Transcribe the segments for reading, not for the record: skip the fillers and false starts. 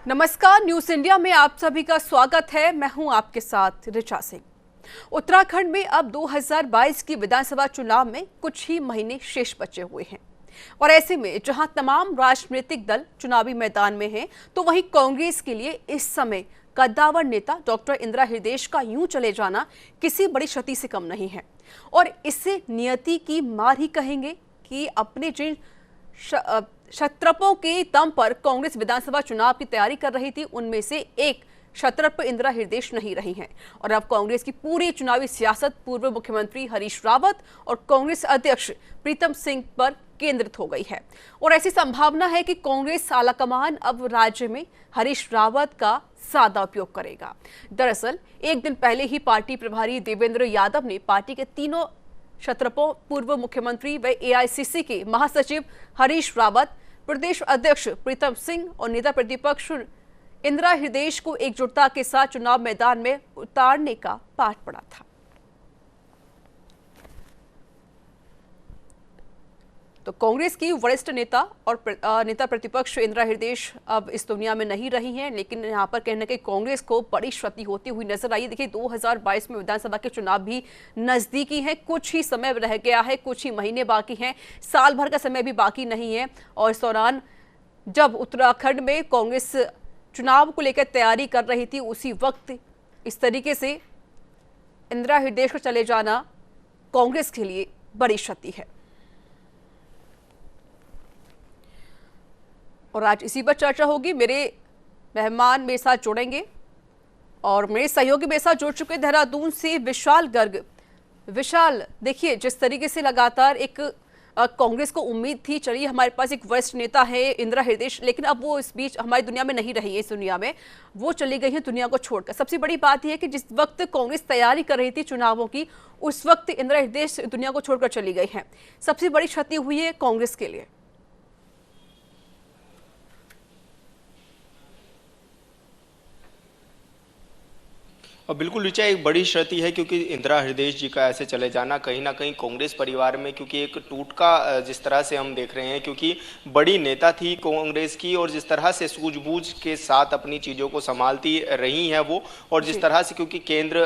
नमस्कार, news India में आप सभी का स्वागत है। मैं हूं आपके साथ ऋचा सिंह। उत्तराखंड में अब 2022 की विधानसभा चुनाव में कुछ ही महीने शेष बचे हुए हैं और ऐसे में जहां तमाम राजनीतिक दल चुनावी मैदान में हैं, तो वहीं कांग्रेस के लिए इस समय कद्दावर नेता डॉक्टर इंदिरा हृदयेश का यूं चले जाना किसी बड़ी क्षति से कम नहीं है और इससे नियति की मार ही कहेंगे कि अपने जिन क्षत्रपों के दम पर कांग्रेस विधानसभा चुनाव की तैयारी कर रही थी, उनमें से एक क्षत्रप इंदिरा हृदयेश नहीं रही हैं और अब कांग्रेस की पूरी चुनावी सियासत पूर्व मुख्यमंत्री हरीश रावत और कांग्रेस अध्यक्ष प्रीतम सिंह पर केंद्रित हो गई है और ऐसी संभावना है कि कांग्रेस आलाकमान अब राज्य में हरीश रावत का सादा उपयोग करेगा। दरअसल एक दिन पहले ही पार्टी प्रभारी देवेंद्र यादव ने पार्टी के तीनों क्षत्रपों, पूर्व मुख्यमंत्री व एआईसीसी के महासचिव हरीश रावत, प्रदेश अध्यक्ष प्रीतम सिंह और नेता प्रतिपक्ष इंदिरा हृदयेश को एकजुटता के साथ चुनाव मैदान में उतारने का पाठ पड़ा था। तो कांग्रेस की वरिष्ठ नेता और नेता प्रतिपक्ष इंदिरा हृदयेश अब इस दुनिया में नहीं रही हैं, लेकिन यहाँ पर कहीं ना कहीं कांग्रेस को बड़ी क्षति होती हुई नजर आई। देखिए, 2022 में विधानसभा के चुनाव भी नजदीकी हैं, कुछ ही समय रह गया है, कुछ ही महीने बाकी हैं, साल भर का समय भी बाकी नहीं है और इस दौरान जब उत्तराखंड में कांग्रेस चुनाव को लेकर तैयारी कर रही थी, उसी वक्त इस तरीके से इंदिरा हृदयेश को चले जाना कांग्रेस के लिए बड़ी क्षति है। और आज इसी पर चर्चा होगी। मेरे मेहमान मेरे साथ जुड़ेंगे और मेरे सहयोगी मेरे साथ जुड़ चुके देहरादून से विशाल गर्ग। विशाल, देखिए, जिस तरीके से लगातार एक कांग्रेस को उम्मीद थी, चलिए हमारे पास एक वरिष्ठ नेता है इंदिरा हृदयेश, लेकिन अब वो इस बीच हमारी दुनिया में नहीं रही है, इस दुनिया में वो चली गई है दुनिया को छोड़कर। सबसे बड़ी बात यह है कि जिस वक्त कांग्रेस तैयारी कर रही थी चुनावों की, उस वक्त इंदिरा हृदयेश दुनिया को छोड़कर चली गई है। सबसे बड़ी क्षति हुई है कांग्रेस के लिए। और बिल्कुल ऋचा, एक बड़ी क्षति है क्योंकि इंदिरा हृदयेश जी का ऐसे चले जाना कहीं ना कहीं कांग्रेस परिवार में, क्योंकि एक टूट का जिस तरह से हम देख रहे हैं, क्योंकि बड़ी नेता थी कांग्रेस की और जिस तरह से सूझबूझ के साथ अपनी चीज़ों को संभालती रही हैं वो, और जिस तरह से क्योंकि केंद्र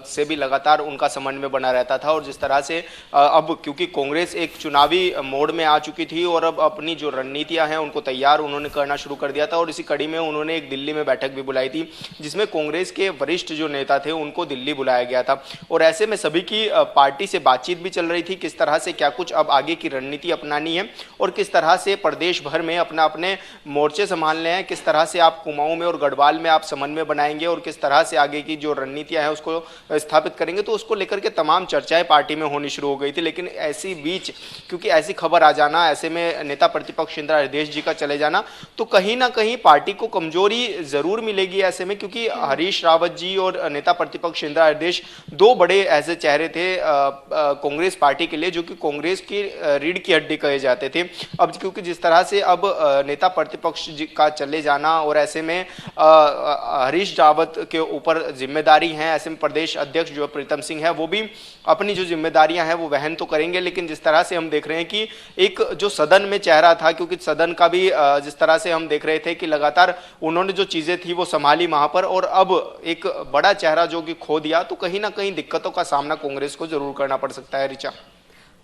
से भी लगातार उनका समन्वय बना रहता था, और जिस तरह से अब क्योंकि कांग्रेस एक चुनावी मोड में आ चुकी थी और अब अपनी जो रणनीतियाँ हैं उनको तैयार उन्होंने करना शुरू कर दिया था और इसी कड़ी में उन्होंने एक दिल्ली में बैठक भी बुलाई थी जिसमें कांग्रेस के वरिष्ठ जो नेता थे उनको दिल्ली बुलाया गया था और ऐसे में सभी की पार्टी से बातचीत भी चल रही थी, किस तरह से क्या कुछ अब आगे की रणनीति अपनानी है और किस तरह से प्रदेश भर में अपने मोर्चे संभालने हैं, किस तरह से आप कुमाऊं में और गढ़वाल में आप समन्वय बनाएंगे और किस तरह से आगे की जो रणनीतियां हैं उसको स्थापित करेंगे। तो उसको लेकर के तमाम चर्चाएं पार्टी में होनी शुरू हो गई थी, लेकिन ऐसी बीच क्योंकि ऐसी खबर आ जाना, ऐसे में नेता प्रतिपक्ष इंदिरा हृदयेश जी का चले जाना, तो कहीं ना कहीं पार्टी को कमजोरी जरूर मिलेगी ऐसे में, क्योंकि हरीश रावत जी और नेता प्रतिपक्ष इंदिरा हृदयेश दो बड़े ऐसे चेहरे थे कांग्रेस पार्टी के लिए जो कि कांग्रेस की रीढ़ की हड्डी कहे जाते थे। अब क्योंकि जिस तरह से अब नेता प्रतिपक्ष जी का चले जाना और ऐसे में हरीश रावत के ऊपर जिम्मेदारी है, ऐसे में प्रदेश अध्यक्ष जो प्रीतम सिंह है वो भी अपनी जो जिम्मेदारियां हैं वो वहन तो करेंगे, लेकिन जिस तरह से हम देख रहे हैं कि एक जो सदन में चेहरा था, क्योंकि सदन का भी जिस तरह से हम देख रहे थे कि लगातार उन्होंने जो चीजें थी वो संभाली वहां पर, और अब एक बड़ा चेहरा जो कि खो दिया, तो कहीं ना कहीं दिक्कतों का सामना कांग्रेस को जरूर करना पड़ सकता है। ऋचा,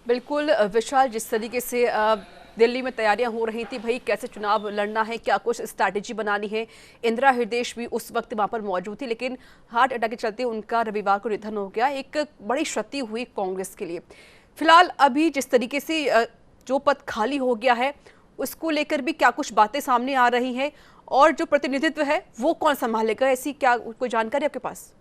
बिल्कुल विशाल, जिस तरीके से दिल्ली में तैयारियां हो रही थी, भाई कैसे चुनाव लड़ना है, क्या कुछ स्ट्रैटेजी बनानी है। इंदिरा हृदयेश भी उस वक्त वहां पर मौजूद थी, लेकिन हार्ट अटैक के चलते उनका रविवार को निधन हो गया। एक बड़ी क्षति हुई कांग्रेस के लिए। फिलहाल अभी जिस तरीके से जो पद खाली हो गया है उसको लेकर भी क्या कुछ बातें सामने आ रही हैं और जो प्रतिनिधित्व है वो कौन संभालेगा, ऐसी क्या कोई जानकारी आपके पास?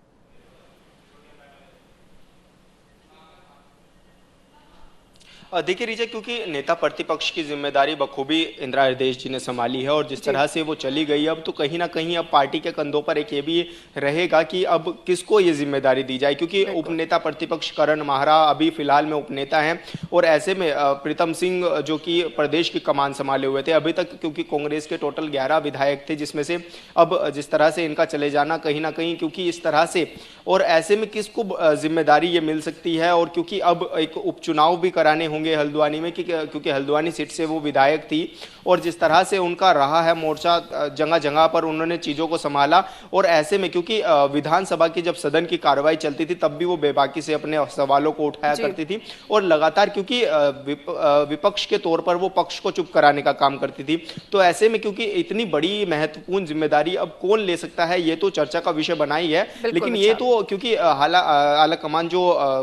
देखिए रीजा, क्योंकि नेता प्रतिपक्ष की जिम्मेदारी बखूबी इंदिरा हृदयेश जी ने संभाली है और जिस तरह से वो चली गई, अब तो कहीं ना कहीं अब पार्टी के कंधों पर एक ये भी रहेगा कि अब किसको ये जिम्मेदारी दी जाए, क्योंकि उपनेता प्रतिपक्ष करण माहरा अभी फिलहाल में उपनेता हैं और ऐसे में प्रीतम सिंह जो कि प्रदेश की कमान संभाले हुए थे अभी तक, क्योंकि कांग्रेस के टोटल 11 विधायक थे जिसमें से अब जिस तरह से इनका चले जाना कहीं ना कहीं, क्योंकि इस तरह से और ऐसे में किसको जिम्मेदारी ये मिल सकती है, और क्योंकि अब एक उपचुनाव भी कराने होंगे हल्द्वानी में, क्योंकि हल्द्वानी सीट से वो विधायक थी और जिस तरह से उनका रहा है मोर्चा, जगह जगह पर उन्होंने चीज़ों को संभाला। और ऐसे में क्योंकि विधानसभा की जब सदन की कार्रवाई चलती थी तब भी वो बेबाकी से अपने सवालों को उठाया करती थी और लगातार, क्योंकि विपक्ष के तौर पर वो पक्ष को चुप कराने का काम करती थी। तो ऐसे में क्योंकि इतनी बड़ी महत्वपूर्ण जिम्मेदारी अब कौन ले सकता है, ये तो चर्चा का विषय बना ही है। लेकिन ये तो क्योंकि आला कमान जो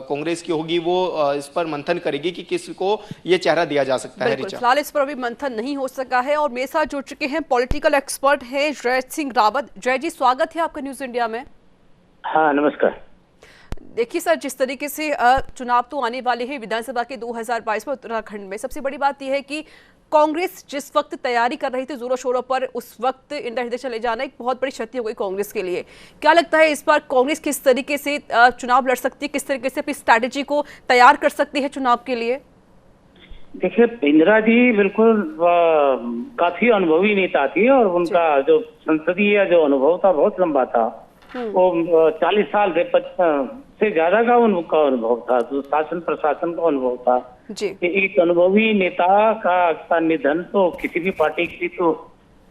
कांग्रेस की होगी वो इस पर मंथन करेगी कि किसको ये चेहरा दिया जा सकता है। फिलहाल इस पर अभी मंथन नहीं हो सका है और मेरे साथ जुड़ चुके हैं पॉलिटिकल एक्सपर्ट हैं जय सिंह रावत। जय जी, स्वागत है आपका न्यूज इंडिया में। हाँ, नमस्कार। देखिए सर, जिस तरीके से चुनाव तो आने वाले हैं विधानसभा के 2022 में उत्तराखंड में, सबसे बड़ी बात यह है कि कांग्रेस जिस वक्त तैयारी कर रही थी जोरों शोरों पर, उस वक्त इंडिया हृदय चले जाना एक बहुत बड़ी क्षति हो गई कांग्रेस के लिए। क्या लगता है इस बार कांग्रेस किस तरीके से चुनाव लड़ सकती है, किस तरीके से अपनी स्ट्रैटेजी को तैयार कर सकती है चुनाव के लिए? देखिए, इंदिरा जी बिल्कुल काफी अनुभवी नेता थी और उनका जो संसदीय जो अनुभव था बहुत लंबा था। वो 40 साल से ज्यादा का उनका अनुभव था, जो शासन प्रशासन का अनुभव था जी। एक अनुभवी नेता का निधन तो किसी भी पार्टी की तो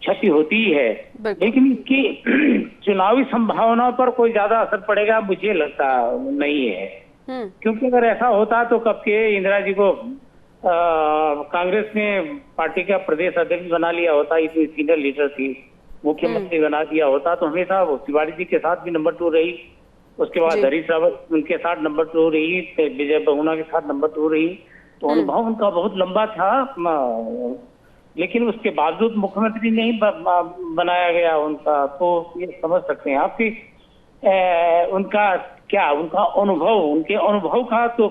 क्षति होती ही है, लेकिन इसकी चुनावी संभावनाओं पर कोई ज्यादा असर पड़ेगा मुझे लगता नहीं है। क्योंकि अगर ऐसा होता तो कब के इंदिरा जी को कांग्रेस ने पार्टी का प्रदेश अध्यक्ष बना लिया होता। इतनी सीनियर लीडर थी, मुख्यमंत्री बना दिया होता तो हमेशा वो तिवारी जी के साथ भी नंबर 2 रही, उसके बाद हरीश रावत उनके साथ नंबर 2 रही, विजय बहुगुणा के साथ नंबर 2 रही। तो अनुभव उनका बहुत लंबा था, लेकिन उसके बावजूद मुख्यमंत्री नहीं बनाया गया उनका। तो ये समझ सकते हैं आप कि उनका अनुभव, उनके अनुभव का तो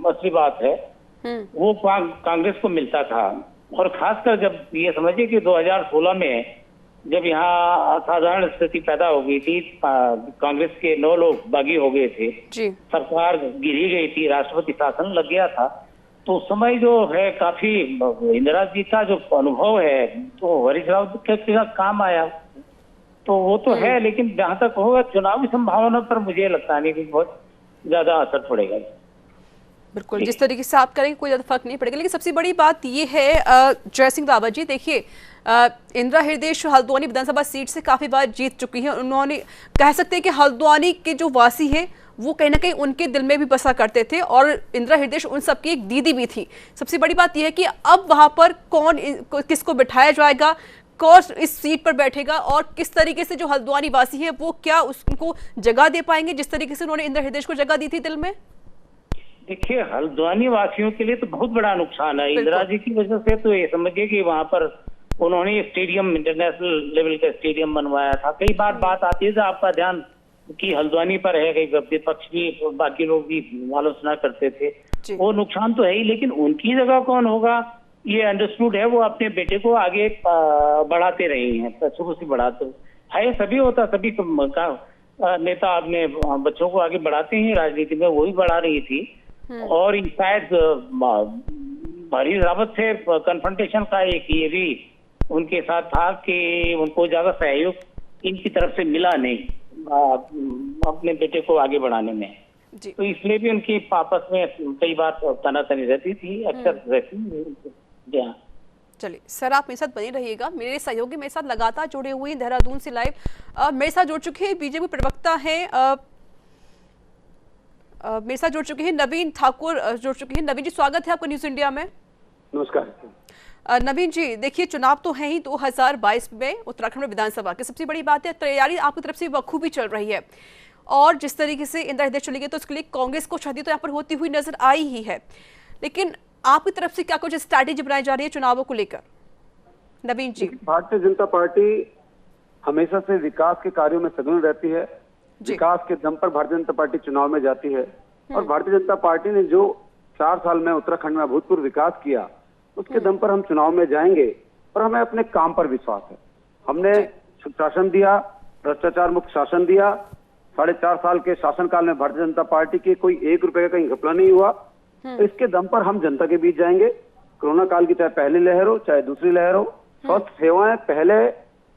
असली बात है वो कांग्रेस को मिलता था। और खासकर जब ये समझिए कि 2016 में जब यहाँ असाधारण स्थिति पैदा हो गई थी, कांग्रेस के 9 लोग बागी हो गए थे जी। सरकार गिरी गई थी, राष्ट्रपति शासन लग गया था, तो उस समय जो है काफी इंदिरा जी का जो अनुभव है तो हरीश रावत के काम आया। तो वो तो है, लेकिन जहां तक होगा चुनावी संभावना पर मुझे लगता नहीं कि बहुत ज्यादा असर पड़ेगा। बिल्कुल, जिस तरीके से आप करेंगे कोई ज्यादा फर्क नहीं पड़ेगा। लेकिन सबसे बड़ी बात ये है जय सिंह रावत जी, देखिए इंदिरा हृदय हल्द्वानी विधानसभा सीट से काफी बार जीत चुकी है। उन्होंने कह सकते हैं कि हल्द्वानी के जो वासी हैं वो कहीं ना कहीं उनके दिल में भी बसा करते थे और इंदिरा हृदय उन सबकी एक दीदी भी थी। सबसे बड़ी बात यह है कि अब वहां पर किसको बिठाया जाएगा, कौन इस सीट पर बैठेगा और किस तरीके से जो हल्द्वानी वासी है वो क्या उसको जगह दे पाएंगे जिस तरीके से उन्होंने इंदिरा हृदय को जगह दी थी दिल में। देखिए, हल्द्वानी वासियों के लिए तो बहुत बड़ा नुकसान है इंदिरा जी की वजह से। तो ये समझिए कि वहां पर उन्होंने स्टेडियम, इंटरनेशनल लेवल का स्टेडियम बनवाया था। कई बार बात आती है, आपका ध्यान कि हल्द्वानी पर है, कई विपक्ष भी बाकी लोग भी आलोचना करते थे। वो नुकसान तो है ही, लेकिन उनकी जगह कौन होगा ये अंडरस्टूड है। वो अपने बेटे को आगे बढ़ाते रहे हैं, शुरू से बढ़ाते है। सभी होता, सभी नेता अपने बच्चों को आगे बढ़ाते हैं राजनीति में, वही बढ़ा रही थी। और शायद हरीश रावत से कन्फ्रंटेशन का एक ये भी उनके साथ था कि उनको ज्यादा सहयोग इनकी तरफ से मिला नहीं अपने बेटे को आगे बढ़ाने में। तो इसलिए भी उनकी आपस में कई बार तनातनी रहती थी, अक्सर रहती। चलिए सर, आप मेरे साथ बने रहिएगा। मेरे सहयोगी मेरे साथ लगातार जुड़े हुए हैं देहरादून से लाइव। मेरे साथ जुड़ चुके हैं बीजेपी प्रवक्ता हैं, मेरे साथ जुड़ चुके हैं नवीन ठाकुर जुड़ चुके हैं। नवीन जी, स्वागत है आपका न्यूज इंडिया में। नमस्कार। नवीन जी, देखिए चुनाव तो है ही 2022 में उत्तराखंड में विधानसभा की। सबसे बड़ी बात है तैयारी आपकी तरफ से बखूबी चल रही है और जिस तरीके से इंदिरा हृदय चली गई तो उसके लिए कांग्रेस को क्षति तो यहाँ पर होती हुई नजर आई ही है, लेकिन आपकी तरफ से क्या कुछ स्ट्रैटेजी बनाई जा रही है चुनावों को लेकर? नवीन जी। भारतीय जनता पार्टी हमेशा से विकास के कार्यों में सघन रहती है। विकास के दम पर भारतीय जनता पार्टी चुनाव में जाती है और भारतीय जनता पार्टी ने जो 4 साल में उत्तराखंड में अभूतपूर्व विकास किया उसके दम पर हम चुनाव में जाएंगे और हमें अपने काम पर विश्वास है। हमने सुशासन दिया, भ्रष्टाचार मुक्त शासन दिया। 4.5 साल के शासनकाल में भारतीय जनता पार्टी के कोई 1 रुपए का कहीं घपला नहीं हुआ। तो इसके दम पर हम जनता के बीच जाएंगे। कोरोना काल की चाहे पहली लहर हो चाहे दूसरी लहर हो, स्वास्थ्य सेवाएं पहले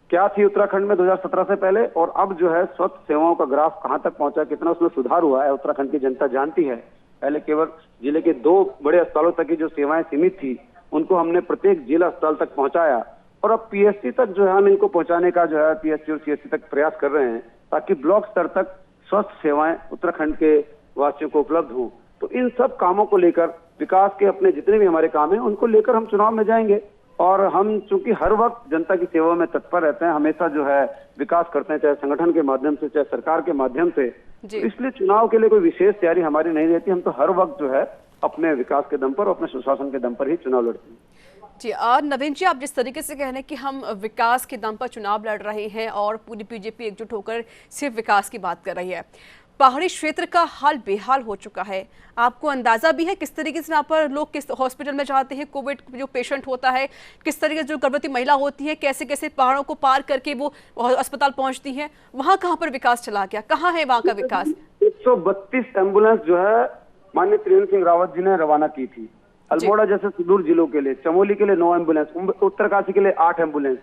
क्या थी उत्तराखंड में 2017 से पहले और अब जो है स्वास्थ्य सेवाओं का ग्राफ कहां तक पहुंचा, कितना उसमें सुधार हुआ है उत्तराखंड की जनता जानती है। पहले केवल जिले के 2 बड़े अस्पतालों तक की जो सेवाएं सीमित थी उनको हमने प्रत्येक जिला अस्पताल तक पहुंचाया, और अब पीएचसी तक जो है हम इनको पहुंचाने का जो है पीएचसी और सीएचसी तक प्रयास कर रहे हैं, ताकि ब्लॉक स्तर तक स्वास्थ्य सेवाएं उत्तराखंड के वासियों को उपलब्ध हो। तो इन सब कामों को लेकर, विकास के अपने जितने भी हमारे काम हैं उनको लेकर हम चुनाव में जाएंगे, और हम चूंकि हर वक्त जनता की सेवा में तत्पर रहते हैं, हमेशा जो है विकास करते हैं, चाहे संगठन के माध्यम से चाहे सरकार के माध्यम से, तो इसलिए चुनाव के लिए कोई विशेष तैयारी हमारी नहीं रहती। हम तो हर वक्त जो है अपने विकास के दम पर, अपने सुशासन के दम पर ही चुनाव लड़ते हैं। जी, और नवीन जी, आप जिस तरीके से कह रहे हैं कि हम विकास के दम पर चुनाव लड़ रहे हैं और पूरी बीजेपी एकजुट होकर सिर्फ विकास की बात कर रही है, पहाड़ी क्षेत्र का हाल बेहाल हो चुका है। आपको अंदाजा भी है किस तरीके से यहाँ पर लोग किस हॉस्पिटल में जाते हैं, कोविड जो पेशेंट होता है, किस तरीके से जो गर्भवती महिला होती है कैसे कैसे पहाड़ों को पार करके वो अस्पताल पहुंचती है, वहाँ कहाँ पर विकास चला गया, कहाँ है वहाँ का विकास? 132 एम्बुलेंस जो है माननीय त्रिवेंद्र सिंह रावत जी ने रवाना की थी, अल्मोड़ा जैसे सुदूर जिलों के लिए, चमोली के लिए 9 एम्बुलेंस, उत्तरकाशी के लिए 8 एम्बुलेंस।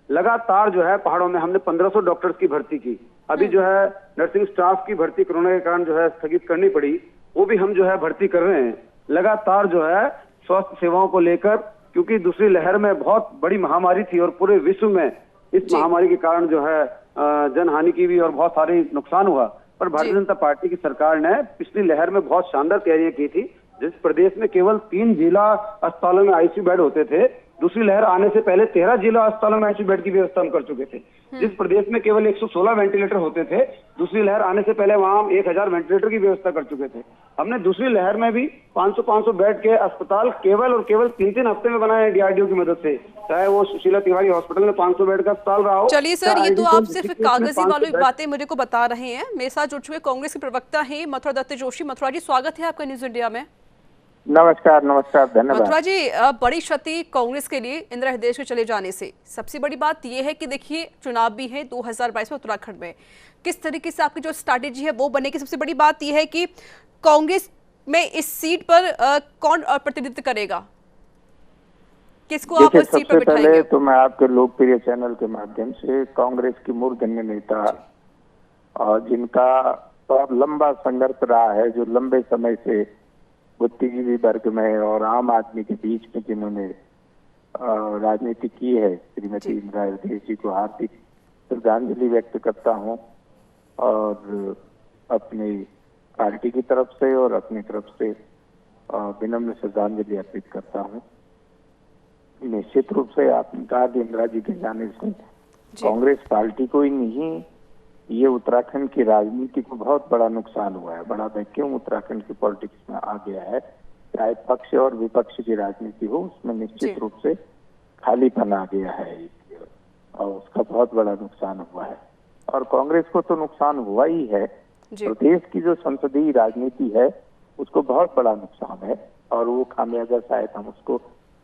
लगातार जो है पहाड़ों में हमने 1500 डॉक्टर्स की भर्ती की। अभी जो है नर्सिंग स्टाफ की भर्ती कोरोना के कारण जो है स्थगित करनी पड़ी, वो भी हम जो है भर्ती कर रहे हैं। लगातार जो है स्वास्थ्य सेवाओं को लेकर, क्योंकि दूसरी लहर में बहुत बड़ी महामारी थी और पूरे विश्व में इस महामारी के कारण जो है जनहानि की भी और बहुत सारे नुकसान हुआ, पर भारतीय जनता पार्टी की सरकार ने पिछली लहर में बहुत शानदार तैयारियां की थी। जिस प्रदेश में केवल 3 जिला अस्पतालों में आईसीयू बेड होते थे, दूसरी लहर आने से पहले 13 जिला अस्पतालों में आईसीयू बेड की व्यवस्था हम कर चुके थे। जिस प्रदेश में केवल 116 वेंटिलेटर होते थे, दूसरी लहर आने से पहले वहां हम 1000 वेंटिलेटर की व्यवस्था कर चुके थे। हमने दूसरी लहर में भी 500 बेड के अस्पताल केवल और केवल 3-3 हफ्ते में बनाए हैं डीआरडीओ की मदद से, चाहे वो सुशीला तिवारी हॉस्पिटल में 500 बेड का अस्पताल रहा हो। चलिए सर, ये तो आप सिर्फ कागजी वाली बातें मुझे को बता रहे हैं। मेरे साथ जुड़ चुके कांग्रेस के प्रवक्ता हैं मथुरा दत्त जोशी। मथुरा जी, स्वागत है आपका न्यूज इंडिया में। नमस्कार, धन्यवाद। मथुरा जी, बड़ी क्षति कांग्रेस के लिए इंदिरा हृदय के चले जाने से। सबसे बड़ी बात यह है कि देखिए चुनाव भी है 2022 में उत्तराखंड में, किस तरीके से आपकी जो स्ट्रैटेजी है वो बनेगी। सबसे बड़ी बात यह है कि कांग्रेस में इस सीट पर कौन प्रतिनिधित्व करेगा, किसको आप उस सीट पर बिठाएंगे? पहले तो मैं आपके लोकप्रिय चैनल के माध्यम से कांग्रेस की मूर्धन्य नेता और जिनका बहुत लंबा संघर्ष रहा है, जो लंबे समय से बुद्धिजीवी वर्ग में और आम आदमी के बीच में जिन्होंने राजनीति की है, श्रीमती इंदिरा हृदय जी को हार्दिक श्रद्धांजलि व्यक्त करता हूं, और अपनी पार्टी की तरफ से और अपनी तरफ से विनम्र श्रद्धांजलि अर्पित करता हूं। निश्चित रूप से आपने कहा कि इंदिरा जी के जाने से कांग्रेस पार्टी को ही नहीं, ये उत्तराखंड की राजनीति को बहुत बड़ा नुकसान हुआ है। बड़ा वैक्यूम उत्तराखंड की पॉलिटिक्स में आ गया है, चाहे पक्ष और विपक्ष की राजनीति हो, उसमें निश्चित रूप से खालीपन आ गया है और उसका बहुत बड़ा नुकसान हुआ है। और कांग्रेस को तो नुकसान हुआ ही है, प्रदेश की जो संसदीय राजनीति है उसको बहुत बड़ा नुकसान है, और वो खामियाजा शायद हम उसको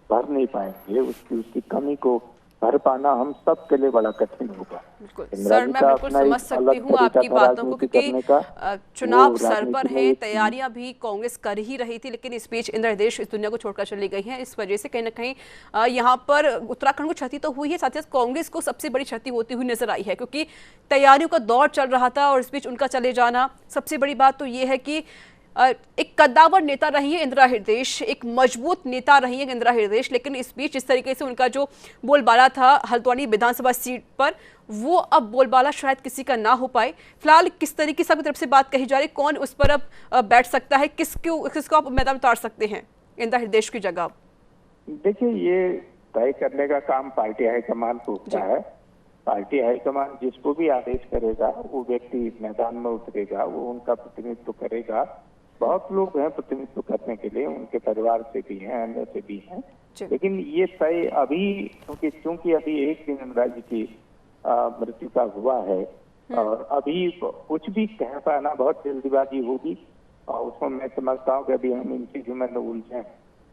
भर नहीं पाएंगे। उसकी कमी को भर पाना हम सब के लिए बड़ा कठिन होगा। सर, मैं बिल्कुल समझ सकती हूँ आपकी बातों को, क्योंकि चुनाव सर पर है, तैयारियां भी कांग्रेस कर ही रही थी, लेकिन इस बीच इंदिरा हृदय इस दुनिया को छोड़कर चली गई है। इस वजह से कहीं ना कहीं यहाँ पर उत्तराखंड को क्षति तो हुई है, साथ ही साथ कांग्रेस को सबसे बड़ी क्षति होती हुई नजर आई है, क्योंकि तैयारियों का दौर चल रहा था और इस बीच उनका चले जाना। सबसे बड़ी बात तो ये है कि एक कद्दावर नेता रही है इंदिरा हृदय, एक मजबूत नेता रही है इंदिरा हृदय, लेकिन इस बीच इस तरीके से उनका जो बोलबाला था हल्द्वानी विधानसभा सीट पर, वो अब बोलबाला शायद किसी का ना हो पाए। फिलहाल किस तरीके से तरफ से बात कही जा रही, कौन उस पर अब बैठ सकता है, किसको आप मैदान में उतार सकते हैं इंदिरा हृदय की जगह? देखिए, ये तय करने का काम पार्टी हाईकमान को होता है। पार्टी हाईकमान जिसको भी आदेश करेगा वो व्यक्ति मैदान में उतरेगा, वो उनका प्रतिनिधित्व करेगा। बहुत लोग हैं प्रतिनिधित्व करने के लिए, उनके परिवार से भी हैं, अन्य से भी हैं, लेकिन ये तय अभी क्योंकि अभी एक दिन इंदिरा जी की मृत्यु का हुआ है और अभी कुछ भी कह पाना बहुत जल्दीबाजी होगी, और उसमें मैं समझता हूँ कि अभी हम इन चीजों में न उलझें।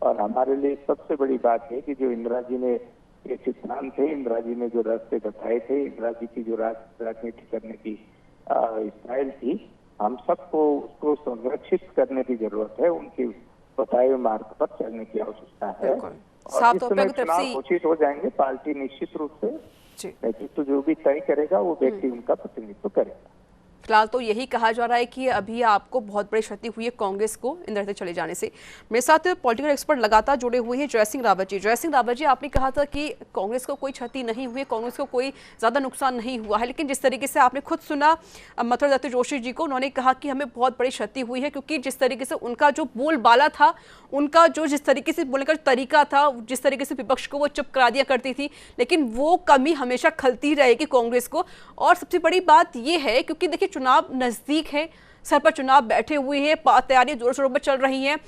और हमारे लिए सबसे बड़ी बात है कि जो इंदिरा जी ने ये सिद्धांत थे, इंदिरा जी ने जो रास्ते बताए थे, इंदिरा जी की जो राजनीति करने की स्टाइल थी, हम सबको उसको संरक्षित करने की जरूरत है। उनकी बताए हुए मार्ग पर चलने की आवश्यकता है। और जिस समय चुनाव घोषित हो जाएंगे, पार्टी निश्चित रूप से नेतृत्व जो भी तय करेगा वो व्यक्ति उनका प्रतिनिधित्व करेगा। फिलहाल तो यही कहा जा रहा है कि अभी आपको बहुत बड़ी क्षति हुई है कांग्रेस को इंदिरा से चले जाने से। मेरे साथ पॉलिटिकल एक्सपर्ट लगातार जुड़े हुए हैं जय सिंह रावत जी। जय सिंह रावत जी, आपने कहा था कि कांग्रेस को कोई क्षति नहीं हुई, कांग्रेस को कोई ज़्यादा नुकसान नहीं हुआ है, लेकिन जिस तरीके से आपने खुद सुना मथुरा दत्त जोशी जी को, उन्होंने कहा कि हमें बहुत बड़ी क्षति हुई है, क्योंकि जिस तरीके से उनका जो बोलबाला था, उनका जो जिस तरीके से बोलने का तरीका था, जिस तरीके से विपक्ष को वो चुप करा दिया करती थी, लेकिन वो कमी हमेशा खलती रहेगी कांग्रेस को। और सबसे बड़ी बात ये है क्योंकि देखिए चुनाव नजदीक है, सर पर चुनाव बैठे हुए हैं, तैयारियां जोर शोरों पर चल रही हैं,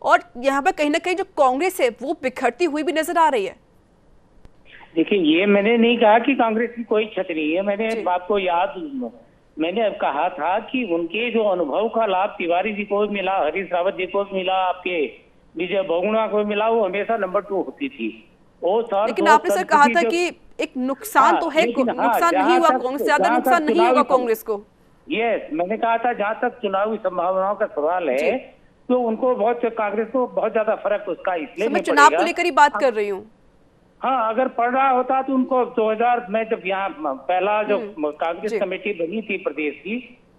और यहाँ पर कहीं ना कहीं जो कांग्रेस है वो बिखरती हुई भी नजर आ रही है। देखिए, ये मैंने नहीं कहा कि कांग्रेस की कोई क्षति नहीं है। मैंने इस बात को मैंने अब कहा था कि उनके जो अनुभव का लाभ तिवारी जी को मिला, हरीश रावत जी को मिला, आपके विजय बहुगुणा को मिला, वो हमेशा नंबर 2 होती थी। वो सर, लेकिन आपने सर कहा था कि एक नुकसान तो है, नुकसान नहीं हुआ कांग्रेस, ज्यादा नुकसान नहीं होगा कांग्रेस को। यस, मैंने कहा था जहां तक चुनावी संभावनाओं का सवाल है तो उनको कांग्रेस को बहुत ज्यादा फर्क उसका इसलिए मैं चुनाव को लेकर ही बात कर रही हूँ। हाँ, अगर पड़ रहा होता तो उनको 2000 में जब यहाँ पहला जो कांग्रेस कमेटी बनी थी प्रदेश की,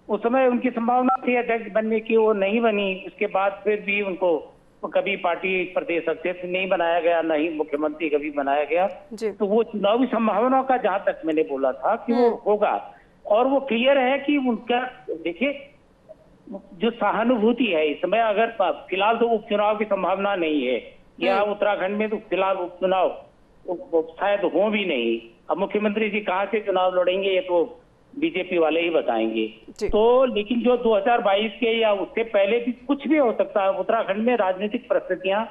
उस समय उनकी संभावना थी अध्यक्ष बनने की, वो नहीं बनी। उसके बाद फिर भी उनको कभी पार्टी प्रदेश अध्यक्ष नहीं बनाया गया, न ही मुख्यमंत्री कभी बनाया गया। तो वो चुनावी संभावना का जहां तक मैंने बोला था कि वो होगा, और वो क्लियर है कि उनका देखिए जो सहानुभूति है इस समय, अगर फिलहाल तो उपचुनाव की संभावना नहीं है यहाँ उत्तराखंड में, तो फिलहाल उपचुनाव शायद हो भी नहीं। अब मुख्यमंत्री जी कहाँ से चुनाव लड़ेंगे ये तो बीजेपी वाले ही बताएंगे। तो लेकिन जो 2022 के या उससे पहले भी कुछ भी हो सकता है उत्तराखंड में, राजनीतिक परिस्थितियां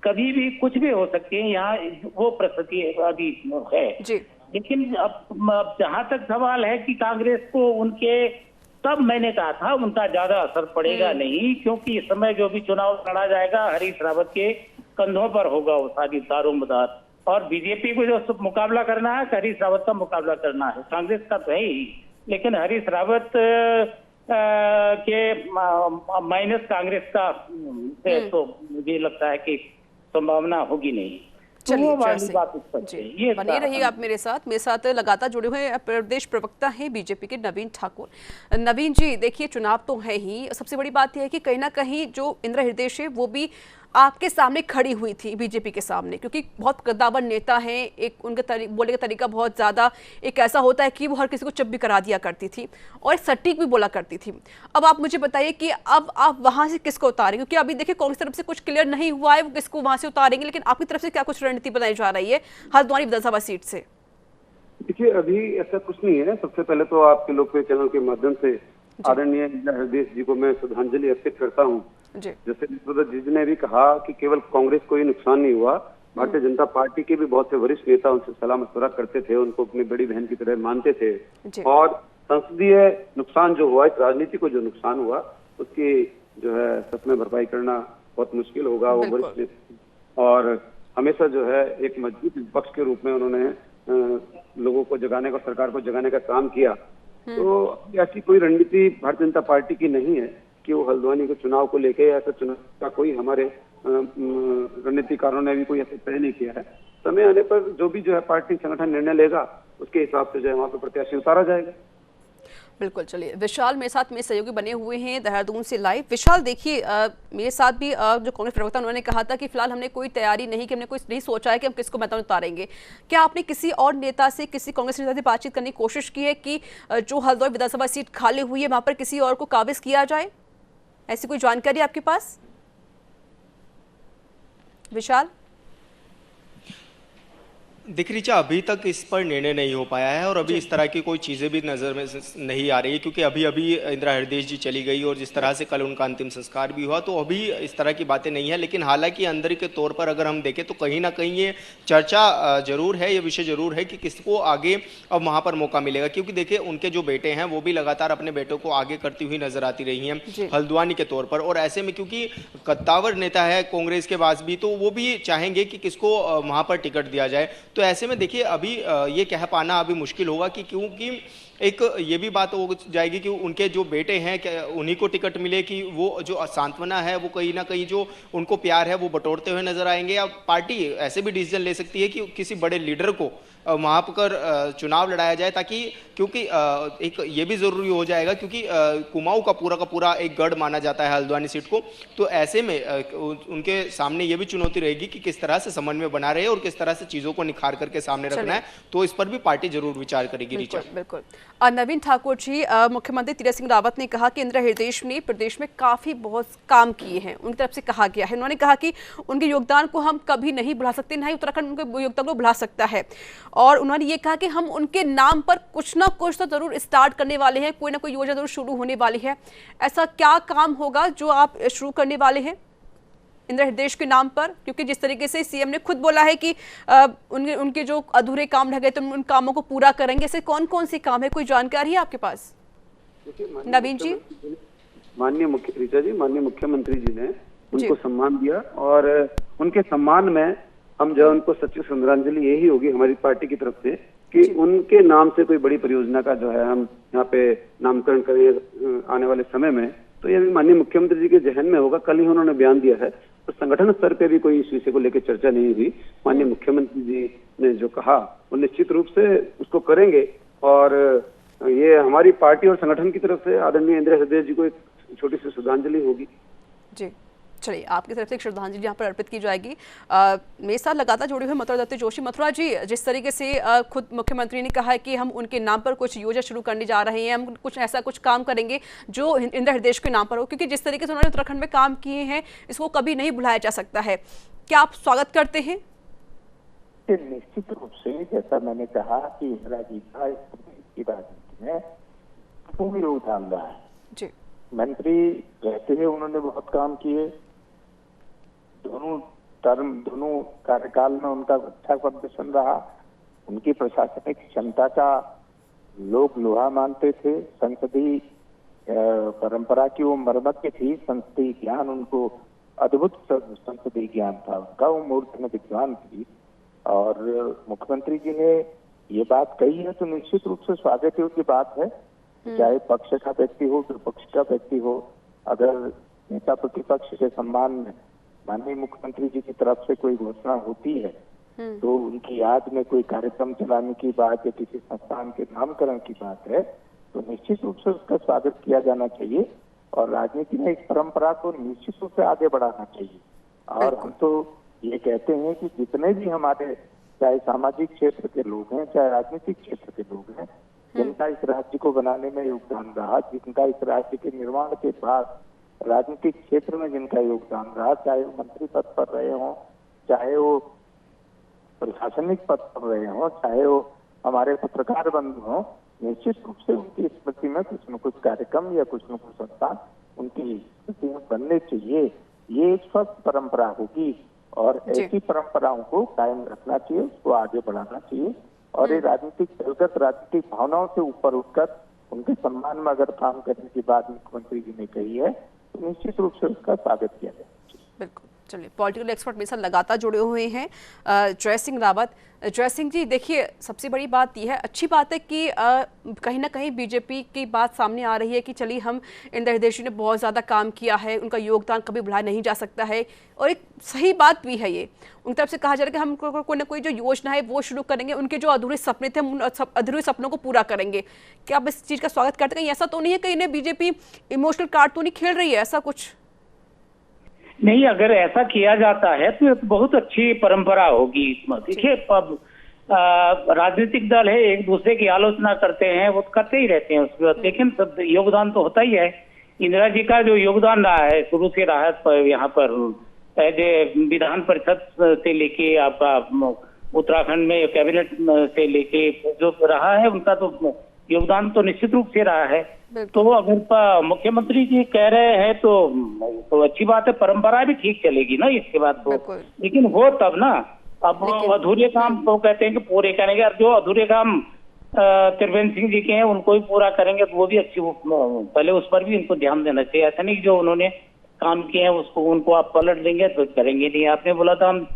कभी भी कुछ भी हो सकती है, यहाँ वो परिस्थिति अभी है। लेकिन अब जहां तक सवाल है कि कांग्रेस को उनके, तब मैंने कहा था उनका ज्यादा असर पड़ेगा नहीं, क्योंकि इस समय जो भी चुनाव लड़ा जाएगा हरीश रावत के कंधों पर होगा वो सारी दारोमदार, और बीजेपी को जो मुकाबला करना है हरीश रावत का मुकाबला करना है, कांग्रेस का तो है ही, लेकिन हरीश रावत के माइनस कांग्रेस का तो मुझे लगता है कि संभावना होगी नहीं। चलिए, ये बने रहिए आप मेरे साथ लगातार जुड़े हुए प्रदेश प्रवक्ता हैं बीजेपी के नवीन ठाकुर। नवीन जी, देखिए चुनाव तो है ही, सबसे बड़ी बात यह है कि कहीं ना कहीं जो इंदिरा हृदय है वो भी आपके सामने खड़ी हुई थी बीजेपी के सामने, क्योंकि बहुत कद्दावर नेता हैं, एक उनका बोलने का तरीका बहुत ज़्यादा एक ऐसा होता है कि वो हर किसी को चुप भी करा दिया करती थी और सटीक भी बोला करती थी। अब आप मुझे बताइए कि अब आप वहाँ से किसको उतारेंगे, क्योंकि अभी देखिए कांग्रेस तरफ से कुछ क्लियर नहीं हुआ है वो किसको वहाँ से उतारेंगे, लेकिन आपकी तरफ से क्या कुछ रणनीति बनाई जा रही है हल्द्वानी विधानसभा सीट से? देखिए, अभी ऐसा कुछ नहीं है। सबसे पहले तो आपके लोकप्रिय चैनल के माध्यम से आदरणीय हृदय जी को मैं श्रद्धांजलि अर्पित करता हूँ। जैसे जी ने भी कहा कि केवल कांग्रेस को ही नुकसान नहीं हुआ, भारतीय जनता पार्टी के भी बहुत से वरिष्ठ नेता उनसे सलाह मशवरा करते थे, उनको अपनी बड़ी बहन की तरह मानते थे, और संसदीय नुकसान जो हुआ, इस राजनीति को जो नुकसान हुआ उसकी जो है सच में भरपाई करना बहुत मुश्किल होगा। वो वरिष्ठ नेता और हमेशा जो है एक मजबूत विपक्ष के रूप में उन्होंने लोगों को जगाने का, सरकार को जगाने का काम किया। तो ऐसी कोई रणनीति भारतीय जनता पार्टी की नहीं है कि वो हल्द्वानी के चुनाव को लेके, ऐसा चुनाव का कोई हमारे रणनीतिकारों ने भी कोई ऐसा तय नहीं किया है। समय आने पर जो भी जो है पार्टी संगठन निर्णय लेगा उसके हिसाब से जो है वहाँ पे प्रत्याशी उतारा जाएगा। बिल्कुल। चलिए, विशाल मेरे साथ में सहयोगी बने हुए हैं देहरादून से लाइव। विशाल, देखिए मेरे साथ भी जो कांग्रेस प्रवक्ता उन्होंने कहा था कि फिलहाल हमने कोई तैयारी नहीं की, हमने कोई नहीं सोचा है कि हम किसको मैदान उतारेंगे। क्या आपने किसी और नेता से, किसी कांग्रेस नेता से बातचीत करने की कोशिश की है कि जो हल्द्वानी विधानसभा सीट खाली हुई है वहां पर किसी और को काबिज किया जाए? ऐसी कोई जानकारी आपके पास? विशाल? देखिए ऋचा, अभी तक इस पर निर्णय नहीं हो पाया है और अभी इस तरह की कोई चीज़ें भी नज़र में नहीं आ रही है, क्योंकि अभी अभी इंदिरा हृदय जी चली गई और जिस तरह से कल उनका अंतिम संस्कार भी हुआ, तो अभी इस तरह की बातें नहीं है। लेकिन हालांकि अंदर के तौर पर अगर हम देखें तो कहीं ना कहीं ये चर्चा जरूर है, ये विषय जरूर है कि किसको आगे अब वहाँ पर मौका मिलेगा, क्योंकि देखिए उनके जो बेटे हैं वो भी लगातार अपने बेटों को आगे करती हुई नजर आती रही हैं हल्द्वानी के तौर पर, और ऐसे में क्योंकि कद्दावर नेता है कांग्रेस के पास भी, तो वो भी चाहेंगे कि किसको वहाँ पर टिकट दिया जाए। तो ऐसे में देखिए अभी ये कह पाना अभी मुश्किल होगा कि क्योंकि एक ये भी बात हो जाएगी कि उनके जो बेटे हैं उन्हीं को टिकट मिले, कि वो जो सांत्वना है वो कहीं ना कहीं जो उनको प्यार है वो बटोरते हुए नजर आएंगे, या पार्टी ऐसे भी डिसीजन ले सकती है कि किसी बड़े लीडर को वहाँ पर चुनाव लड़ाया जाए, ताकि क्योंकि एक ये भी ज़रूरी हो जाएगा क्योंकि कुमाऊं का पूरा एक गढ़ माना जाता है हल्द्वानी सीट को। तो ऐसे में उनके सामने ये भी चुनौती रहेगी कि किस तरह से समन्वय बना रहे और किस तरह से चीज़ों को निखार करके सामने रखना है। तो इस पर भी पार्टी जरूर विचार करेगी। ऋचा, बिल्कुल। नवीन ठाकुर जी, मुख्यमंत्री तीरथ सिंह रावत ने कहा कि इंदिरा हृदयेश ने प्रदेश में काफ़ी बहुत काम किए हैं, उनकी तरफ से कहा गया है। उन्होंने कहा कि उनके योगदान को हम कभी नहीं भुला सकते, ना ही उत्तराखंड उनके योगदान को भुला सकता है। और उन्होंने ये कहा कि हम उनके नाम पर कुछ ना कुछ तो जरूर स्टार्ट करने वाले हैं, कोई ना कोई योजना जरूर शुरू होने वाली है। ऐसा क्या काम होगा जो आप शुरू करने वाले हैं इंदिरा हृदयेश के नाम पर? क्योंकि जिस तरीके से सीएम ने खुद बोला है कि उनके जो अधूरे काम रह गए तो उन कामों को पूरा करेंगे। ऐसे कौन कौन से काम है, कोई जानकारी है आपके पास? नवीन जी, माननीय मुख्यमंत्री जी ने उनको सम्मान दिया और उनके सम्मान में हम जो उनको सच्ची श्रद्धांजलि यही होगी हमारी पार्टी की तरफ से कि उनके नाम से कोई बड़ी परियोजना का जो है हम यहाँ पे नामकरण करें आने वाले समय में। तो ये भी माननीय मुख्यमंत्री जी के जहन में होगा। कल ही उन्होंने बयान दिया है, तो संगठन स्तर पे भी कोई इस विषय को लेकर चर्चा नहीं हुई। माननीय मुख्यमंत्री जी ने जो कहा वो निश्चित रूप से उसको करेंगे और ये हमारी पार्टी और संगठन की तरफ से आदरणीय इंदिरा हृदयेश जी को एक छोटी सी श्रद्धांजलि होगी। जी, चलिए, आपकी तरफ से एक श्रद्धांजलि यहाँ पर अर्पित की जाएगी। मेरे साथ लगातार जुड़े हुए मथुरा दत्त जोशी। मथुरा जी, जिस तरीके से खुद मुख्यमंत्री ने कहा है कि हम उनके नाम पर कुछ योजना शुरू करने जा रहे हैं, हम कुछ काम करेंगे जो इंदिरा हृदयेश के नाम पर हो, क्योंकि जिस तरीके से उन्होंने उत्तराखंड में काम किए हैं इसको कभी नहीं भुलाया जा सकता है। क्या आप स्वागत करते हैं? निश्चित रूप से, जैसा मैंने कहा कि इंदिरा जी का की राजनीति में पूर्ण योगदान रहा है जी। मंत्री रहते हुए उन्होंने बहुत काम किए, दोनों कार्यकाल में उनका अच्छा प्रदर्शन रहा। उनकी प्रशासनिक क्षमता का लोग लोहा मानते थे। संसदीय परंपरा की वो मर्मज्ञ थी, संसदीय ज्ञान उनको अद्भुत संसदीय ज्ञान था उनका, वो मूर्धन्य विद्वान थी। और मुख्यमंत्री जी ने ये बात कही है तो निश्चित रूप से स्वागत योग्य बात है। चाहे पक्ष का व्यक्ति हो, विपक्ष का व्यक्ति हो, अगर नेता प्रतिपक्ष के सम्मान में माननीय मुख्यमंत्री जी की तरफ से कोई घोषणा होती है तो उनकी याद में कोई कार्यक्रम चलाने की बात या किसी संस्थान के नामकरण की बात है तो निश्चित रूप से उसका स्वागत किया जाना चाहिए और राजनीति में इस परंपरा को निश्चित रूप से आगे बढ़ाना चाहिए। और हम तो ये कहते हैं कि जितने भी हमारे चाहे सामाजिक क्षेत्र के लोग हैं, चाहे राजनीतिक क्षेत्र के लोग हैं, जिनका इस राज्य को बनाने में योगदान रहा, जिनका इस राज्य के निर्माण के बाद राजनीतिक क्षेत्र में जिनका योगदान रहा, चाहे वो मंत्री पद पर रहे हों, चाहे वो प्रशासनिक पद पर रहे हों, चाहे वो हमारे पत्रकार बंधु हों, निश्चित रूप से उनकी स्मृति में कुछ न कुछ कार्यक्रम या कुछ न कुछ संस्थान उनकी स्मृति में बनने चाहिए। ये एक स्वस्थ परंपरा होगी और ऐसी परंपराओं को कायम रखना चाहिए, उसको आगे बढ़ाना चाहिए। और ये राजनीतिक दलगत राजनीतिक भावनाओं से ऊपर उठकर उनके सम्मान में अगर काम करने की बात मुख्यमंत्री जी ने कही है तो निश्चित रूप से उसका स्वागत किया जाए। बिल्कुल। चलिए, पॉलिटिकल एक्सपर्ट मेरे साथ लगातार जुड़े हुए हैं जय सिंह रावत। जय सिंह जी, देखिए, सबसे बड़ी बात यह है, अच्छी बात है कि कहीं ना कहीं बीजेपी की बात सामने आ रही है कि चलिए हम इंदिरा हृदयेश ने बहुत ज़्यादा काम किया है, उनका योगदान कभी भुलाया नहीं जा सकता है। और एक सही बात भी है ये, उनकी तरफ से कहा जा रहा है कि हम कोई ना कोई जो योजना है वो शुरू करेंगे, उनके जो अधूरे सपने थे उन अधूरे सपनों को पूरा करेंगे। क्या आप इस चीज़ का स्वागत करते हैं? ऐसा तो नहीं है कहीं ने बीजेपी इमोशनल कार्ड तो नहीं खेल रही है, ऐसा कुछ नहीं? अगर ऐसा किया जाता है तो बहुत अच्छी परंपरा होगी। देखिए, राजनीतिक दल है, एक दूसरे की आलोचना करते हैं, वो करते ही रहते हैं उसके बाद, लेकिन योगदान तो होता ही है। इंदिरा जी का जो योगदान रहा है शुरू से रहा है यहाँ पर विधान परिषद से लेके आपका उत्तराखंड में कैबिनेट से लेके जो रहा है, उनका तो योगदान तो निश्चित रूप से रहा है। तो अगर मुख्यमंत्री जी कह रहे हैं तो अच्छी बात है, परंपरा भी ठीक चलेगी ना इसके बाद तो। लेकिन हो तब ना, अब अधूरे काम तो कहते हैं कि पूरे करेंगे, और जो अधूरे काम त्रिवेंद्र सिंह जी के हैं उनको भी पूरा करेंगे तो वो भी अच्छी, पहले उस पर भी इनको ध्यान देना चाहिए। ऐसा नहीं जो उन्होंने काम किए हैं उसको उनको आप पलट देंगे तो करेंगे नहीं। आपने बोला था हम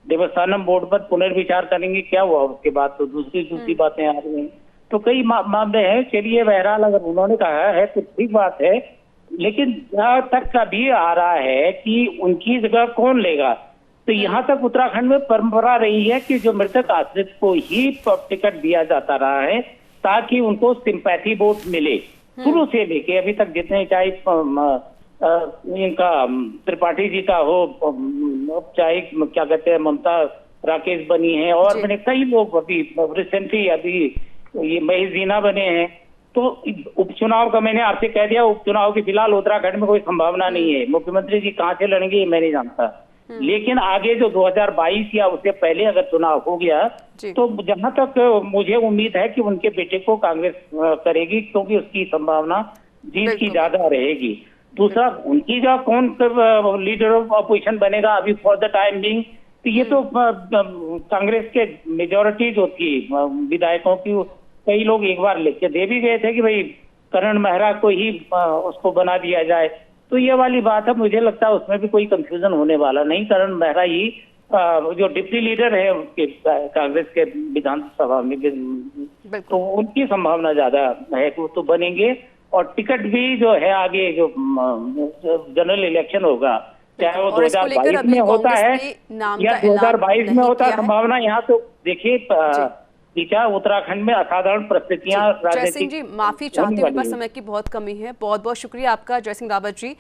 देवस्थानम बोर्ड पर पुनर्विचार करेंगे, क्या हुआ उसके बाद? तो दूसरी बातें आ रही हैं, तो कई मामले हैं। चलिए, बहरहाल अगर उन्होंने कहा है तो ठीक बात है, लेकिन जहाँ तक का भी आ रहा है कि उनकी जगह कौन लेगा, तो यहाँ तक उत्तराखंड में परंपरा रही है कि जो मृतक आश्रित को ही टिकट दिया जाता रहा है ताकि उनको सिंपैथी वोट मिले। शुरू से लेके अभी तक जितने चाहे इनका त्रिपाठी जी का हो, चाहे क्या कहते हैं ममता राकेश बनी है, और मैंने कई लोग अभी रिसेंटली अभी ये महेश जीना बने हैं। तो उपचुनाव का मैंने आपसे कह दिया, उपचुनाव की फिलहाल उत्तराखंड में कोई संभावना नहीं है। मुख्यमंत्री जी कहाँ से लड़ेंगे ये मैं नहीं जानता, लेकिन आगे जो 2022 या उससे पहले अगर चुनाव हो गया तो जहां तक मुझे उम्मीद है कि उनके बेटे को कांग्रेस करेगी, क्योंकि उसकी संभावना जीत की ज्यादा रहेगी। दूसरा, उनकी जो कौन लीडर ऑफ अपोजिशन बनेगा अभी फॉर द टाइम बिंग, तो ये तो कांग्रेस के मेजोरिटी जो थी विधायकों की, कई लोग एक बार लिख के दे भी गए थे कि भाई करण मेहरा को ही उसको बना दिया जाए। तो ये वाली बात है, मुझे लगता है उसमें भी कोई कंफ्यूजन होने वाला नहीं। करण मेहरा ही जो डिप्टी लीडर है उसके कांग्रेस के विधानसभा में, तो उनकी संभावना ज्यादा है कि वो तो बनेंगे। और टिकट भी जो है आगे जो जनरल इलेक्शन होगा, चाहे वो 2022 में होता है या 2022 में होता है, संभावना यहाँ तो देखिए उत्तराखंड में असाधारण परिस्थितियां जयसिंह जी, माफी चाहती हूँ, समय की बहुत कमी है। बहुत बहुत शुक्रिया आपका जयसिंह रावत जी,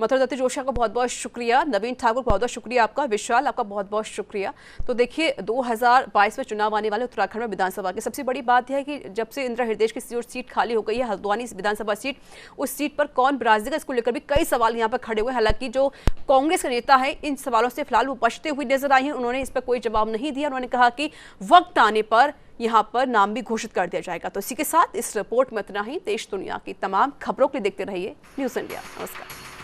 मथुरा दत्ती जोशी का बहुत बहुत शुक्रिया, नवीन ठाकुर बहुत बहुत शुक्रिया आपका, विशाल आपका बहुत बहुत शुक्रिया। तो देखिए 2022 में चुनाव आने वाले उत्तराखंड में विधानसभा की सबसे बड़ी बात है कि जब से इंदिरा हृदय की सीट खाली हो गई है, हल्द्वानी विधानसभा सीट, उस सीट पर कौन बिराजेगा इसको लेकर भी कई सवाल यहाँ पर खड़े हुए। हालांकि जो कांग्रेस के नेता है इन सवालों से फिलहाल वो बचते हुए नजर आए हैं, उन्होंने इस पर कोई जवाब नहीं दिया। उन्होंने कहा कि वक्त आने पर यहाँ पर नाम भी घोषित कर दिया जाएगा। तो इसी के साथ इस रिपोर्ट में इतना ही। देश दुनिया की तमाम खबरों के लिए देखते रहिए न्यूज़ इंडिया। नमस्कार।